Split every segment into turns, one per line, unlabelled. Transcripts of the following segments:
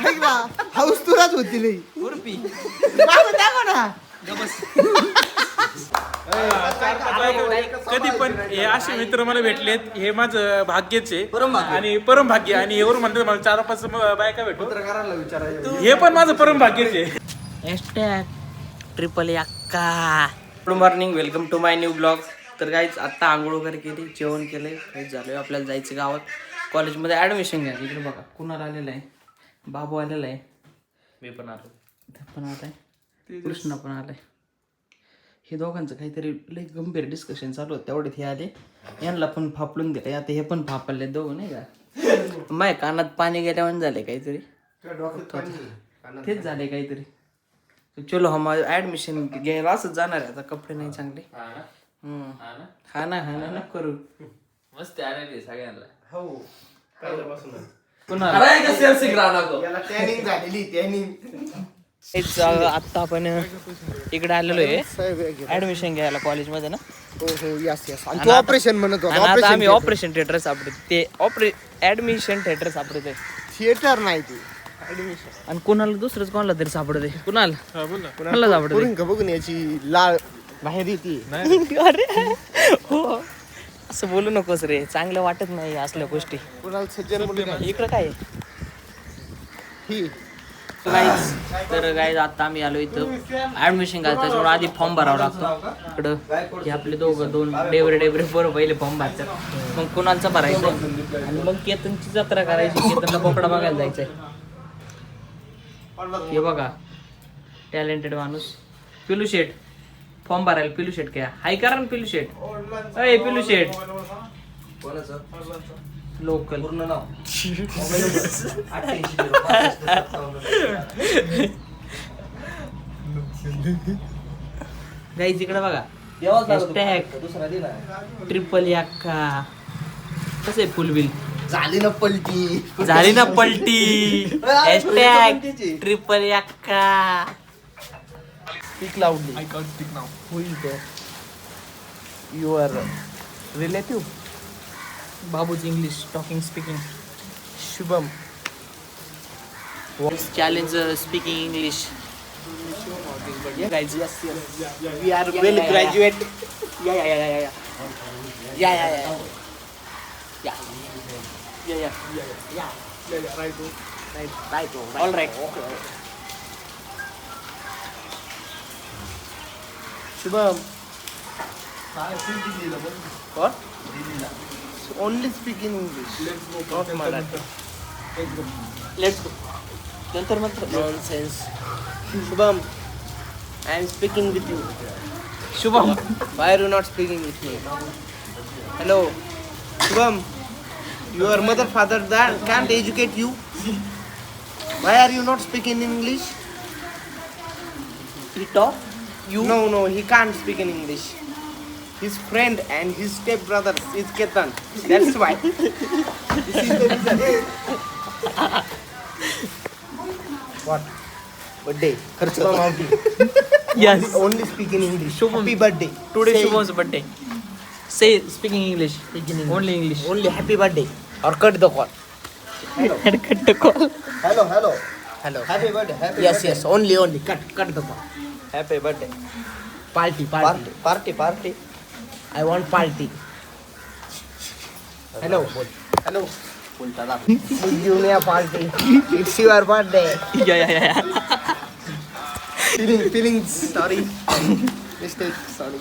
ऐक ना हाऊस तुलाच होती लई
उर्पी
माझं दाखव ना
कधी पण हे असे मित्र मला भेटलेत हे माझं भाग्यच आहे
परम भाग्य.
आणि परम भाग्य आणि एवढं म्हणतात मला 4-5 बायका भेटू
पत्रकारांना विचारायचं
हे पण माझं परम भाग्यच आहे.
हॅशटॅग ट्रिपल एक्का. Good morning, welcome to my new blog. तर काहीच आत्ता आंघोळ वगैरे केली, जेवण केलंय, काहीच झालं. आपल्याला जायचं गावात कॉलेजमध्ये ॲडमिशन घ्या. इकडे बघा कुणाल आलेला आहे, बाबू आलेला आहे,
मी पण आलो
पण आलाय, कृष्णा पण आलाय. हे दोघांचं काहीतरी लई गंभीर डिस्कशन चालू होतं. तेवढे हे आले, यांना पण फापलून दिलं. आता हे पण फापले दोघं नाही का. माय कानात पाणी गेल्यावर झाले काहीतरी, तेच झाले काहीतरी. चलो हम ऍडमिशन घ्यायला असंच जाणार आहे. आता कपडे नाही चांगले. हा ना नको करू.
मस्त आलेली सगळ्यांना.
हो
पुन्हा
याला टॅनिंग झालेली टॅनिंग.
आता आपण इकडे आलेलो आहे ऍडमिशन घ्यायला कॉलेजमध्ये ना.
हो हो यस यस आणि तू ऑपरेशन म्हणत
आणि आता आम्ही ऑपरेशन थिएटर सापडत ते ऍडमिशन थिएटर सापडत आहे.
थिएटर नाही ते ऍडमिशन.
आणि कोणाला दुसरंच कोणाला तरी सापडत आहे. कुणाला सापडत
पुरून का बघून याची लाळ बाहेर येते.
अरे हो, असं बोलू नकोस रे, चांगलं वाटत नाही असल्या गोष्टी.
कुणाला सज्जन म्हणून
इकडं काय आहे?
ही
तर गाईज आता आम्ही आलो इथं ऍडमिशन घालतो. त्याच्यामुळे आधी फॉर्म भरावा लागतो. इकडं हे आपले दोन डेवरे बरं पहिले फॉर्म भरतात, मग कुणाचा भरायचं आणि मग केतनची जत्रा करायची. केतनला बोकडा बघायला जायचंय. हे बघा टॅलेंटेड माणूस पिलू शेठ फॉर्म भरायला. पिलू शेठ काय हाय करा ना पिलू शेठ. अय पिलू शेठ लोकल पूर्ण नाव गाईज इकडे बघा ट्रिपल एक्का. कसं आहे फुल बिल.
झाली ना पलटी
हॅशटॅग ट्रिपल एक्का.
Speak loudly.
I can't speak now.
Who is there? Your relative
Babu's English talking speaking.
Shubham.
Challenge speaking English. Guys
we are well graduate.
All right.
Shubham.
What?
Only speak in English. Not Marathi.
Let's go. नंतर मग
Nonsense. Shubham, I am speaking with you.
Shubham.
Why are you not speaking with me? Hello, Shubham. Your mother, father can't educate you. Why are you not speaking English?
He talk. You.
No, he can't speak in English. His friend and his stepbrother is Ketan. That's why. This is the reason. What? Birthday. Shubham outing.
Yes.
Only speak in English.
Shubham.
Happy birthday.
Today
Say
Shubham's birthday. Say speaking English. Only English.
Only happy birthday. Or cut the call.
And cut the call.
Hello.
Hello.
Happy birthday. Happy
Yes,
birthday.
yes. Only. Cut the call.
Happy birthday.
Party.
Party.
I want party.
Hello. Give me a party. It's your birthday.
Yeah.
Feelings. Sorry. Mistake. Sorry.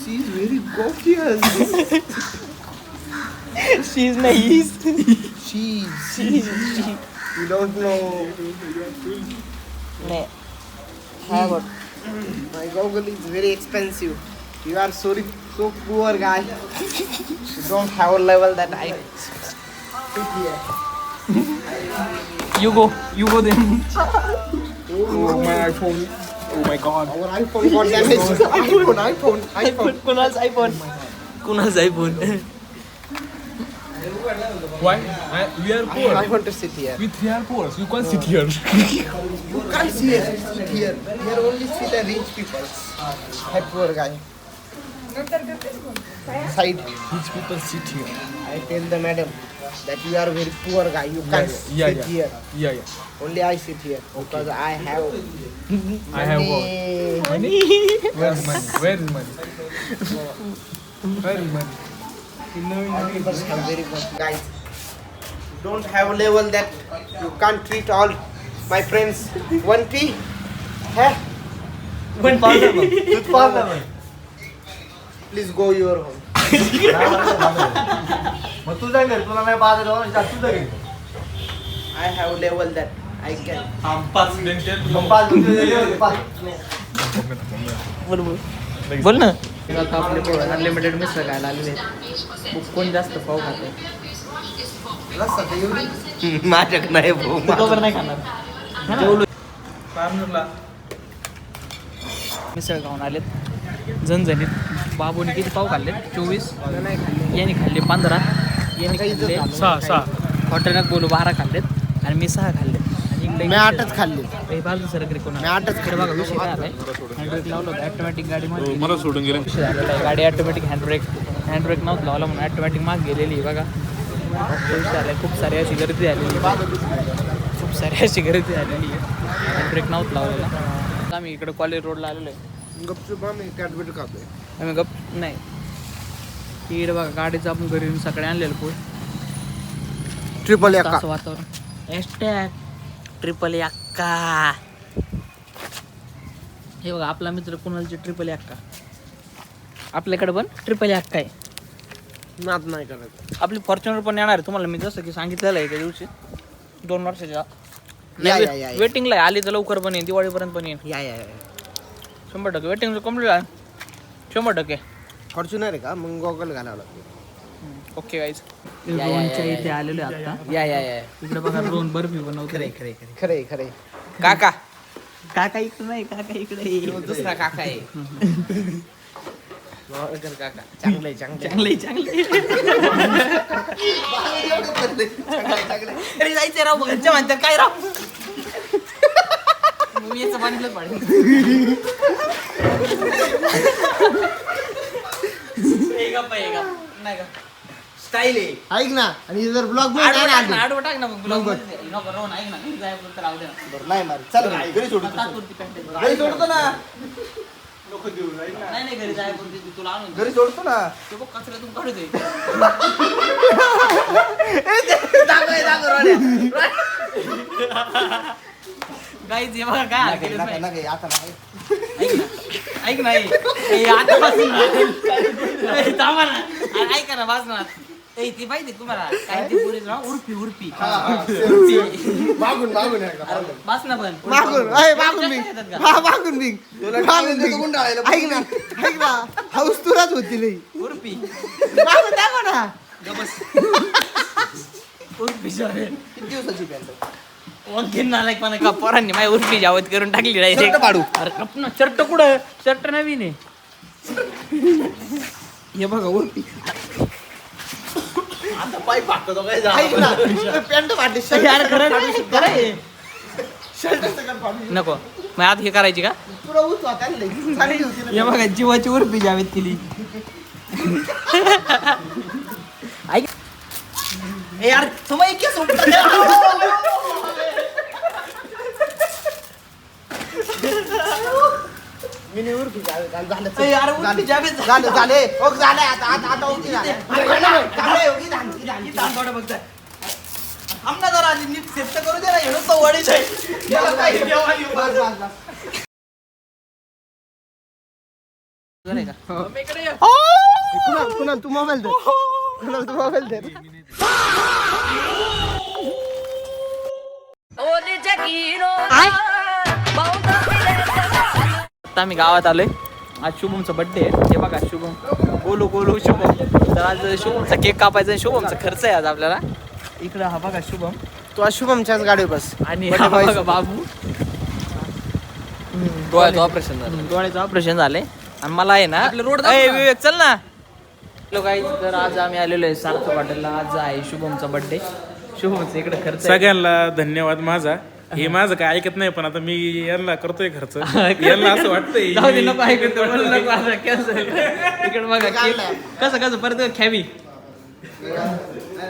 She's very gorgeous.
She's nice.
She's. You don't know.
What?
My goggle is very expensive. You are so poor guy. You don't have a level that I fit here.
You go then.
Oh my iPhone. Oh my god.
Our iPhone got damaged. iPhone.
Kunal's iPhone.
Why? We are poor.
I want to sit here.
We are poor. So you can't sit here.
You can't sit here. Here only sit a rich people. That poor guy. Side.
Rich people sit here.
I tell the madam. that you are a very poor guy. You can't sit here.
Yeah.
Only I sit here because I have
I have
money.
Where is money? Where is money? Where is money?
All people have very much. Guys, don't have a level that you can't treat all my friends one tea. Huh? One tea. Please go your home.
मग तू जाईल तुला नाही बाजार तू जाईल
I have a level that I can.
बोल ना. आता आपले पोरं अनलिमिटेड मिसळ खायला आलेले आहेत. कोण जास्त पाव खाते
माझ्याकडे नाही भाऊ.
नाही खाणार. मिसळ खाऊन आलेत झणझणीत. बाबूने किती पाव खाल्ले? 24. याने खाल्ले 15. याने खाल्ले 6. हॉटेलात बोलू 12 खाल्लेत आणि मी 6 खाल्ले. आणि इकडे
मी 8च खाल्ले.
हे बाजू सरकरी कोण
मी 8च
इकडे बघा विषय काय आलाय. हँडब्रेक लावलं होतं ॲटोमॅटिक गाडी मागे
मला सोडून गेले.
विषय झालेला आहे. गाडी ॲटोमॅटिक हँडब्रेक नव्हतं लावला म्हणून ॲटोमॅटिक माग गेलेली आहे बघा. विषय आलाय. खूप सारी अशी गर्दी आलेली आहे. हँडब्रेक नव्हतं लावलेला. आम्ही इकडे कॉलेज रोडला आलेलो आहे.
गपचूप आम्ही कॅडबेट खातोय.
आम्ही गप नाही इकडे बघा गाडीचं आपण घरी येऊन सकाळी आणलेलं पोळ.
ट्रिपल एका.
असं वातावरण. Hashtag triple Ekka. हे बघा आपला मित्र कुणालची ट्रिपल एक्का. आपल्याकडे पण ट्रिपल एक्का आहे.
नाद नाही करायचं.
आपली फॉर्च्युनर पण येणार आहे तुम्हाला मी जसं की सांगितलेलं आहे त्या दिवशी 2 वर्षाच्या
या.
वेटिंगला आहे. आली तर लवकर पण येईल दिवाळीपर्यंत पण येईल.
या
100% वेटिंग कम्प्लीट आहे 100%.
फॉर्च्युनर आहे का? मग गॉगल घालावं लागतं.
ओके गाईज इथे आलेलो आहे आता.
या
इकडे बघा ड्रोन बर्फी बनवते.
खरे काका
काका इकडे नाही काका इकडे
दुसरा काका आहे. काका चांगलंय
अरे जायचं राव घरच्या म्हणतात काय राव मी याचं पाणीला पाडेल. नाही का स्टाईल आहे.
ऐक ना. आणि जर ब्लॉग
आडवं टाक ना मग ब्लॉग मध्ये नको राहून ऐक ना मी जाय बोलतो राहू दे ना.
नाही मार. चल घरी सोडतो.
तात्पुरती पॅन्ट आहे.
घरी सोडतो ना.
नाही घरी जाय बोलते तुला आणून
घरी सोडतो ना.
ते बघ कचऱ्यातून काढू दे. गाईज हे बघा काय केलं नाही.
आता नाही.
ऐक नाही आतापासून थांबा ना. ऐका ना वाजणार ती माहिती तुम्हाला काय ती पुरी उर्फी
मागून
वाच ना पण
मागून मी ऐक ना हाऊस तुलाच होती नाही.
उर्फी
मागून दाखव ना.
उर्फी
किती दिवसाची पॅन्ट?
वंकीन नालायक पण का पोरांनी माझी उर्फी जावत करून टाकली
शर्ट पाडू.
अरे कपना शर्ट कुठं शर्ट नवीन आहे. हे बघा उर्फी
आता पाय पाडतो काय पॅन्ट फाटली.
यार खरं नको मग आता हे करायची का?
तुला उचवा चांगली होती.
हे बघा जीवाची उर्फी जावेत केली. ऐक यार तुम्ही केस
मी उर्फी झालं
यार उर्फी जावेत
झालं आता उगी झालं.
आमना जरा आधी नीट सेट करू दे ना एवढं तो वडीच आहे.
कुणाल तू मोबाईल दे.
आता आम्ही गावात आलोय. आज शुभमचा बर्थडे आहे. हे बघा शुभम गोलू शुभम. तर आज शुभमचा केक कापायचा आणि शुभमचा खर्च आहे आज आपल्याला. इकडं हा बघा शुभम.
तू आज शुभमच्याच गाडी बस.
आणि हा बघा बाबू
डोळ्याचं ऑपरेशन झालं.
डोळ्याचं ऑपरेशन झालंय. आणि मला आहे ना विवेक चल ना. गाईज तर आज आम्ही आलेलो आहे सार्थक हॉटेलला. आज आहे शुभमचा बर्थडे. शुभमचा इकडे खर्च
सगळ्यांना धन्यवाद माझा. हे माझं काय ऐकत नाही पण आता मी यांना करतोय खर्च. यांना असं वाटतंय
इकडे बघा कसं परत ख्यावी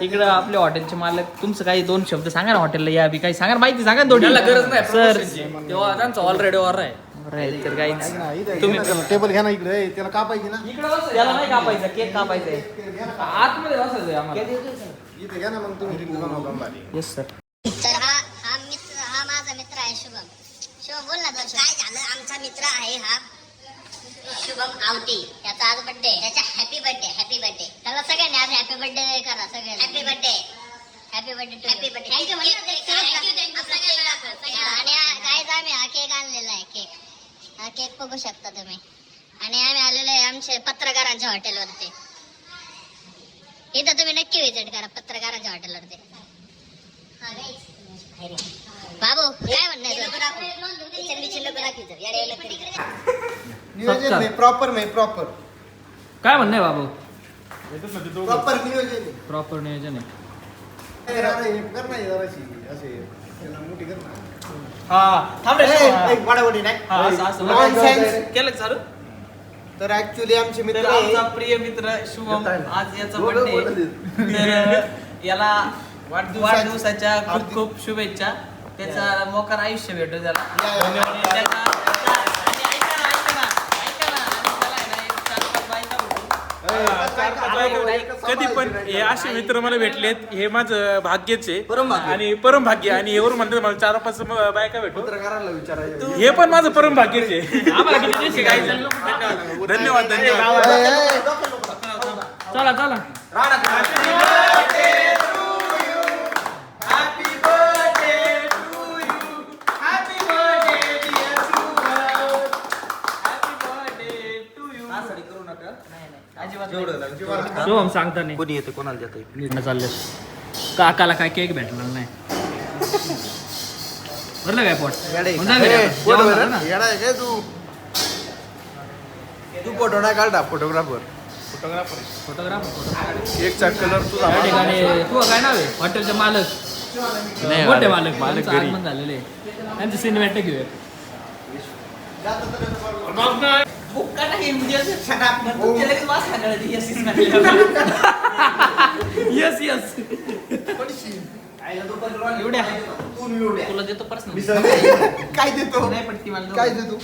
इकडं आपल्या हॉटेलचे मालक तुमचं काही 2 शब्द सांगा ना हॉटेलला या बी काही सांगा ना, माहिती सांगा ना थोडी.
गरज नाही
सर
तेव्हा त्यांचं ऑलरेडी ऑर आहे.
तर काही तुम्ही
टेबल घ्या ना इकडे, त्याला कापायची ना.
त्याला नाही कापायचा, केक कापायचा आहे. आतमध्ये बसायचं आम्हाला.
इथे घ्या ना मग तुम्ही तिथे बनवा गंबारी.
Yes sir.
तर हा माझा मित्र आहे शुभम. शुभम बोल ना दर्शन. काय झालं, आमचा मित्र आहे हा शुभम आवटी. याचा आज बर्थडे. त्याचा हॅपी बर्थडे. त्याला सगळ्यांनी आज हॅपी बर्थडे करा सगळ्यांनी. हॅपी बर्थडे थँक्यू आणि काय आम्ही हा केक आणलेला आहे. हा केक बघू शकता तुम्ही. आणि आम्ही आलेलो आहे आमच्या पत्रकारांच्या हॉटेलवरती. इथं तुम्ही नक्की व्हिजिट करा पत्रकारांच्या हॉटेलवरती. बाबू काय म्हणणं
नियोजन नाही प्रॉपर
काय म्हणणं आहे बाबू?
प्रॉपर नियोजन
प्रॉपर नियोजन आहे.
कर ना जराशी असे त्याला मोठी कर ना.
हा थांब रे.
वाडावडी नाही
हा, असं
Nonsense.
केलं का चालू?
तर ऍक्च्युली आमचे मित्र
तर आमचा प्रिय मित्र शुभम आज याचा बर्थडे. तर याला वाढदिवसाच्या खूप खूप शुभेच्छा. त्याचा मोकार आयुष्य भेटो त्याला. आणि ऐका ना,
कधी पण हे असे मित्र मला भेटलेत, हे माझं भाग्यच आहे आणि परम भाग्य. आणि एवढं म्हणतात मला 4-5 बायका भेटू,
पत्रकाराला विचारायचं.
हे पण माझं परम भाग्यच आहे. धन्यवाद.
चला चला. शुभम सांगता नाही
कोणी येते कोणाला देत
चाललं. काकाला काय केक भेटणार नाही. भरलं काय पोट?
येडा आहे काय तू फोटो नाही काढता. फोटोग्राफर केकचा कलर तुझा.
त्या ठिकाणी तू काय नाव आहे हॉटेलचे मालक? मोठे मालक आगमन झालेले. त्यांचं सिनेमॅटिक घेऊया. बुक्का नाही म्हणजे यस यस एवढ्या तुला देतो पर्सनल.
काय देतो
नाही पण ती मला
काय देतो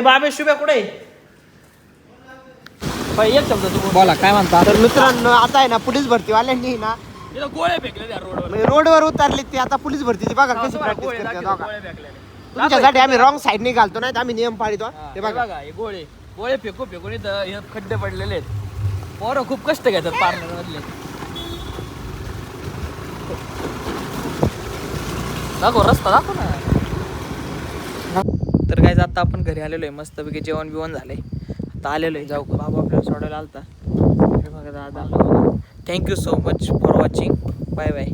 बाबे शुभ्या कुठे? एक शब्द तू बोला काय म्हणता.
तर मित्रांनो आता आहे ना पोलीस भरतीवाल्यांनी ना
गोळ्या फेकले त्या रोडवर.
रोडवर उतरले ते आता पोलीस भरतीची बघा कशी प्रॅक्टिस करतात बघा. तुमच्यासाठी आम्ही रॉंग साईडने घालतो नाही आम्ही नियम पाळतो. ते बघा
हे गोळे फेकून इथं हे खड्डे पडलेले आहेत. पोरं खूप कष्ट घेतात पार्लर मधले. दाखव रस्ता दाखव ना. तर काय आता आपण घरी आलेलो आहे. मस्तपैकी जेवण बिवण झाले. आता आलेलो आहे. जाऊ बाबा आपल्याला सोडायला आलता. हे बघा दादा. Thank you so much for watching. Bye bye.